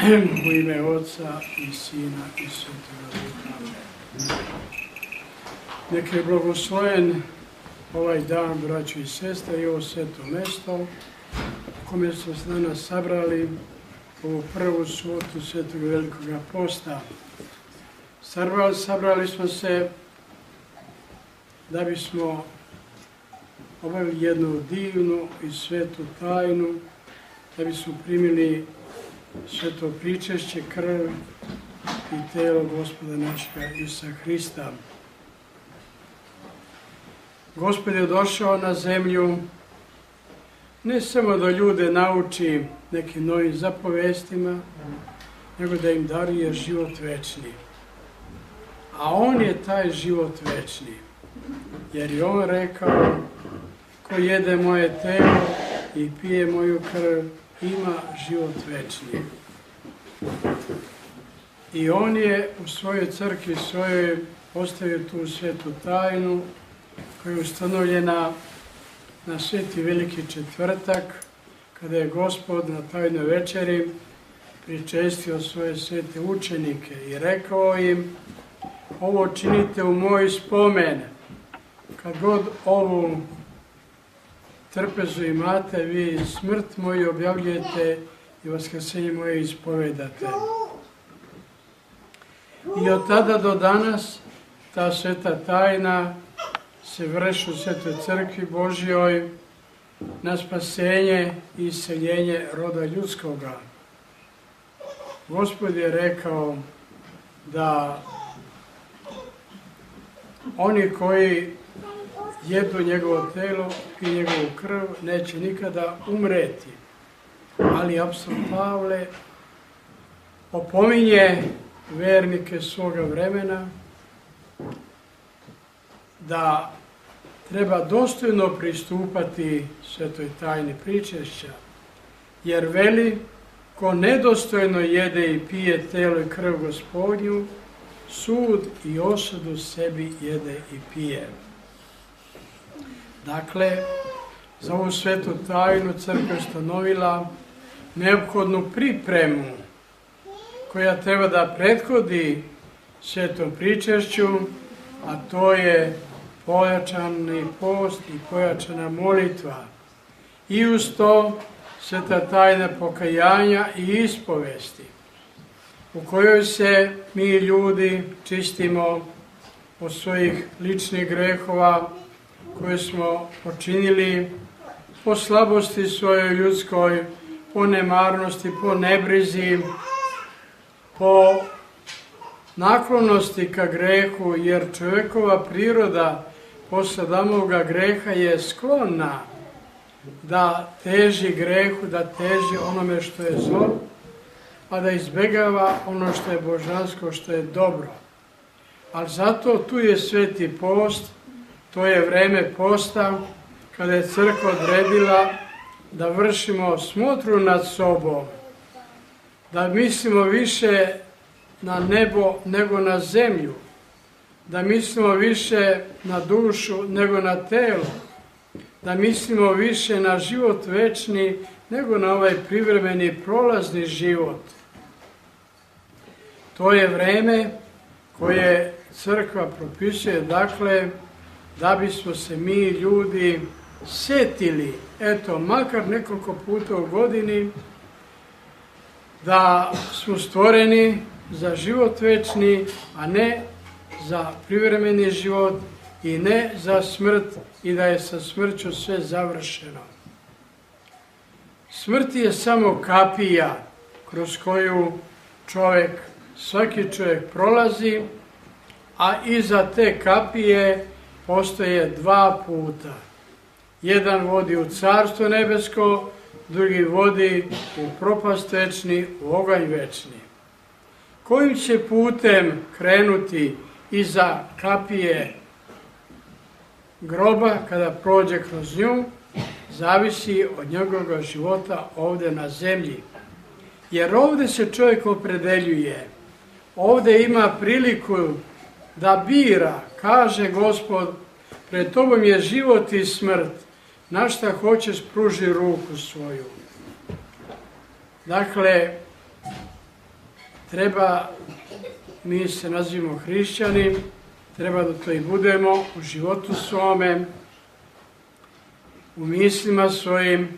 U ime Oca i Sina i Svetoga Duha. Neka je blagosloven ovaj dan, braćo i sestre, i ovo sveto mesto u kome smo se danas sabrali ovu prvu subotu Svetog Velikoga posta. Sabrali smo se da bismo obavili jednu divnu i svetu tajnu, da bismo primili sveto pričešće, krv i telo Gospoda našega Isusa Hrista. Gospod je došao na zemlju ne samo da ljude nauči nekim novim zapovestima, nego da im daruje život večni. A on je taj život večni, jer je on rekao: ko jede moje telo i pije moju krv, ima život večni. I on je u svojoj crkvi svojoj postavio tu svetu tajnu koja je ustanovljena na Sveti Veliki četvrtak, kada je Gospod na tajnoj večeri pričestio svoje svete učenike i rekao im: ovo činite u moj spomen. Kad god ovu trpezu imate, vi smrt moju objavljujete i vaskrsenje moje ispovedate. I od tada do danas ta sveta tajna se vrši u Svetoj crkvi Božjoj na spasenje i iseljenje roda ljudskoga. Gospod je rekao da oni koji jedu njegovo telo i njegovu krv neće nikada umreti. Ali apostol Pavle opominje vernike svoga vremena da treba dostojno pristupati svetoj tajni pričešća, jer veli: ko nedostojno jede i pije telo i krv Gospodnju, sud i osudu sebi jede i pije. Dakle, za ovu svetu tajnu crkva je ustanovila neophodnu pripremu koja treba da prethodi svetom pričešću, a to je pojačani post i pojačana molitva. I uz to sveta tajna pokajanja i ispovesti, u kojoj se mi ljudi čistimo od svojih ličnih grehova koje smo počinili po slabosti svojoj ljudskoj, po nemarnosti, po nebrizi, po naklonosti ka grehu, jer čovjekova priroda posle Adamovoga greha je sklona da teži grehu, da teži onome što je zlo, a da izbjegava ono što je božansko, što je dobro. Ali zato tu je sveti post, to je vreme posta kada je crkva odredila da vršimo smotru nad sobom, da mislimo više na nebo nego na zemlju, da mislimo više na dušu nego na telo, da mislimo više na život večni nego na ovaj privremeni prolazni život. To je vreme koje crkva propisuje, dakle, da bismo se mi ljudi setili, eto, makar nekoliko puta u godini, da smo stvoreni za život večni, a ne za privremeni život i ne za smrt, i da je sa smrću sve završeno. Smrt je samo kapija kroz koju svaki čovjek prolazi, a iza te kapije postoje dva puta. Jedan vodi u Carstvo nebesko, drugi vodi u propast večni, u oganj večni. Kojim će putem krenuti iza kapije groba kada prođe kroz nju, zavisi od njegovog života ovdje na zemlji. Jer ovdje se čovjek opredeljuje, ovdje ima priliku da bira, kaže Gospod: pred tobom je život i smrt, na šta hoćeš pruži ruku svoju. Dakle, treba, mi se nazivamo hrišćani, treba da to i budemo u životu svome, u mislima svojim,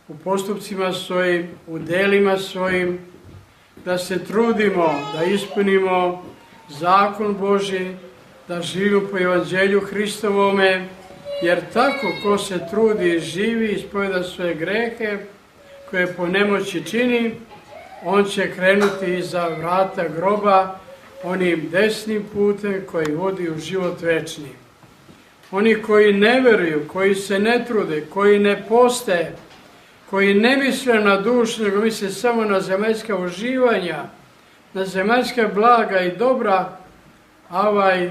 u postupcima svojim, u delima svojim, da se trudimo da ispunimo zakon Božji, da živimo po evanđelju Hristovome, jer tako ko se trudi i živi, ispoveda svoje grehe, koje po nemoći čini, on će krenuti iza vrata groba onim desnim putem koji vodi u život večni. Oni koji ne veruju, koji se ne trude, koji ne poste, koji ne misle na dušu, nego misle samo na zemaljska uživanja, na zemaljska blaga i dobra, a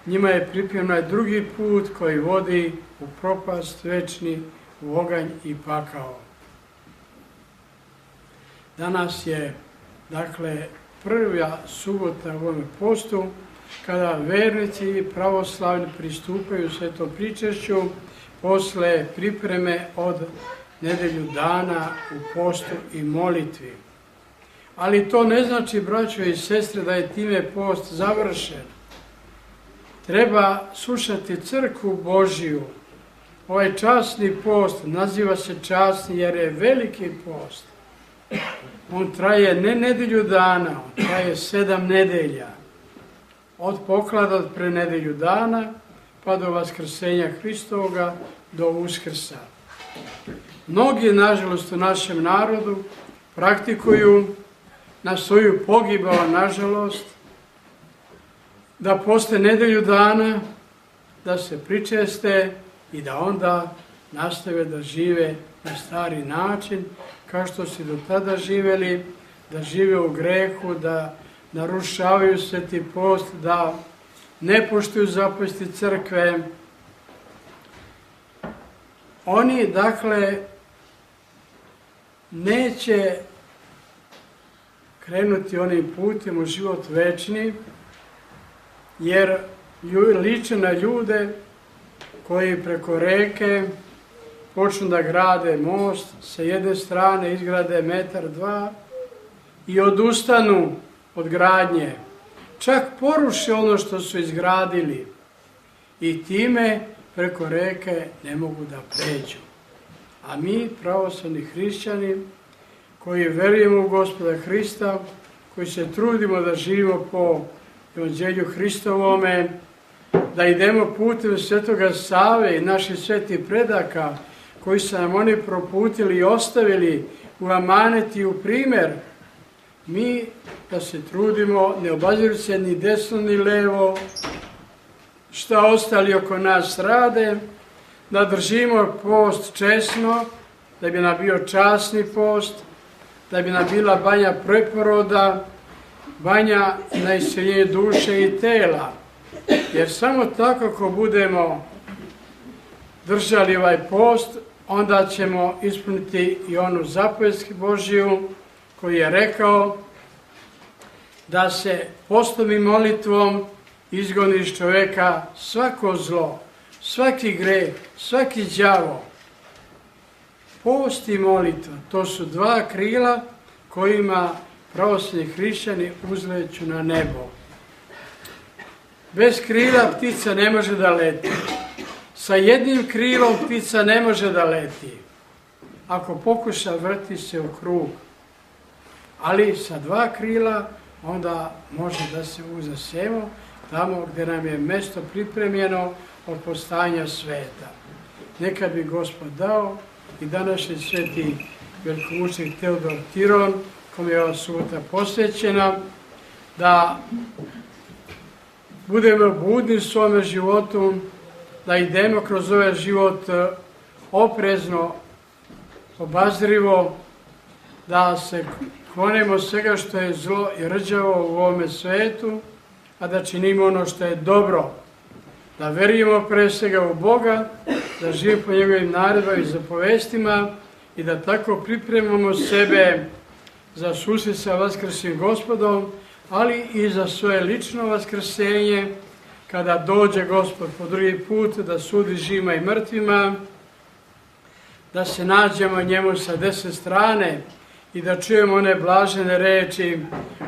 njima je pripremljen drugi put koji vodi u propast večni, u oganj i pakao. Danas je, dakle, prva subota u ovome postu, kada vernici pravoslavni pristupaju svetom pričešću posle pripreme od nedelju dana u postu i molitvi. Ali to ne znači, braćo i sestre, da je time post završen. Treba slušati crkvu Božiju. Ovaj časni post naziva se časni jer je veliki post. On traje ne nedelju dana, on traje 7 nedelja. Od poklada od pre nedelju dana pa do vaskrsenja Hristovoga do Uskrsa. Mnogi, nažalost, u našem narodu praktikuju na svoju pogibao, nažalost, da posle nedelju dana da se pričeste i da onda nastave da žive na stari način, kao što su do tada živeli, da žive u grehu, da narušavaju sveti post, da ne poštuju zapovesti crkve. Oni, dakle, neće krenuti onim putem u život večni, jer liče na ljude koji preko reke počnu da grade most, sa jedne strane izgrade 1-2 i odustanu od gradnje. Čak poruše ono što su izgradili i time preko reke ne mogu da pređu. A mi, pravoslavni hrišćani, koji verujemo u Gospoda Hrista, koji se trudimo da živimo po evanđelju Hristovome, da idemo putem Svetoga Save i naših svetih predaka, koji su nam oni proputili i ostavili u amanet i u primer, mi da se trudimo, ne obazirući se ni desno ni levo, šta ostali oko nas rade, da držimo post česno, da bi nam bio časni post, da bi nam bila banja preporoda, banja na isceljenje duše i tela. Jer samo tako ako budemo držali ovaj post, onda ćemo ispuniti i onu zapovest Božiju koji je rekao da se postom i molitvom izgoni iz čoveka svako zlo, svaki greh, svaki đavo. Post i molitva, to su 2 krila kojima pravoslavni hrišćani uzleću na nebo. Bez krila ptica ne može da leti. Sa jednim krilom ptica ne može da leti. Ako pokuša, vrti se u krug. Ali sa 2 krila onda može da se uzasemo tamo gdje nam je mesto pripremljeno od postajanja sveta. Neka bi Gospod dao i današnji sveti velikomučenik Teodor Tiron, kome je ova subota posvećena, da budemo budni u svome životu, da idemo kroz ovaj život oprezno, obazrivo, da se klonimo svega što je zlo i rđavo u ovome svetu, a da činimo ono što je dobro, da verujemo pre svega u Boga, da živimo po njegovim naredbama i zapovestima i da tako pripremamo sebe za susret sa vaskrslim Gospodom, ali i za svoje lično vaskrsenje, kada dođe Gospod po drugi put da sudi živima i mrtvima, da se nađemo njemu sa desne strane i da čujemo one blažene reči: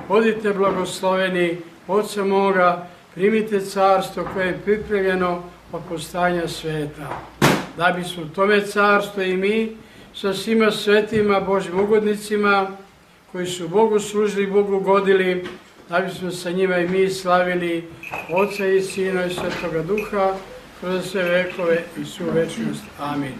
odite blagosloveni Oca moga, primite carstvo koje je pripremljeno od postojanja sveta. Da bismo tome carstvu i mi sa svima svetima, Božjim ugodnicima, koji su Bogu služili, Bogu godili, da bismo sa njima i mi slavili Oca i Sina i Svetoga Duha kroz sve vekove i svu večnost. Amin.